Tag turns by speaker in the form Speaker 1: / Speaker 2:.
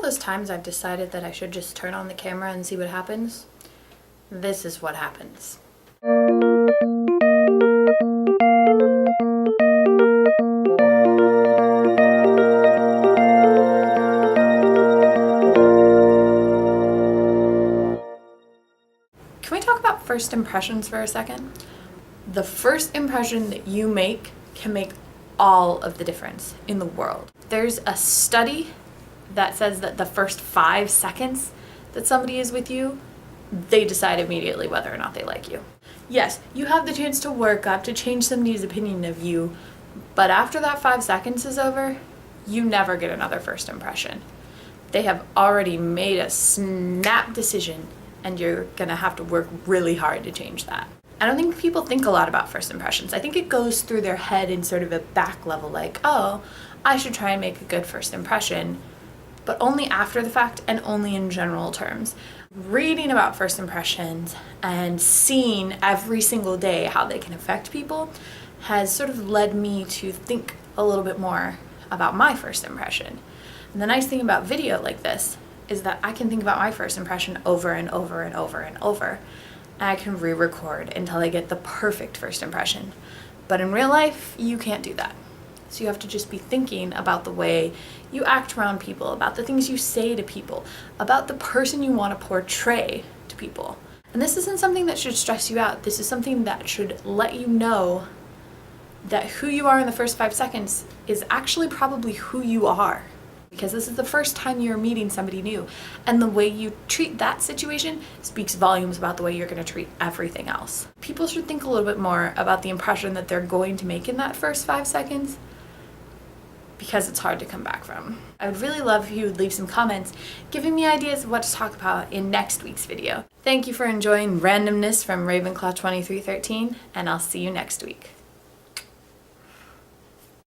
Speaker 1: those times I've decided that I should just turn on the camera and see what happens, this is what happens. Can we talk about first impressions for a second? The first impression that you make can make all of the difference in the world. There's a study that says that the first 5 seconds that somebody is with you, they decide immediately whether or not they like you. Yes, you have the chance to work up, to change somebody's opinion of you, but after that 5 seconds is over, you never get another first impression. They have already made a snap decision, and you're gonna have to work really hard to change that. I don't think people think a lot about first impressions. I think it goes through their head in sort of a back level, like, oh, I should try and make a good first impression, but only after the fact and only in general terms. Reading about first impressions and seeing every single day how they can affect people has sort of led me to think a little bit more about my first impression. And the nice thing about video like this is that I can think about my first impression over and over and over and over. And I can re-record until I get the perfect first impression. But in real life, you can't do that. So you have to just be thinking about the way you act around people, about the things you say to people, about the person you want to portray to people. And this isn't something that should stress you out. This is something that should let you know that who you are in the first 5 seconds is actually probably who you are. Because this is the first time you're meeting somebody new. And the way you treat that situation speaks volumes about the way you're going to treat everything else. People should think a little bit more about the impression that they're going to make in that first 5 seconds, because it's hard to come back from. I would really love if you would leave some comments giving me ideas of what to talk about in next week's video. Thank you for enjoying Randomness from Ravenclaw 2313, and I'll see you next week.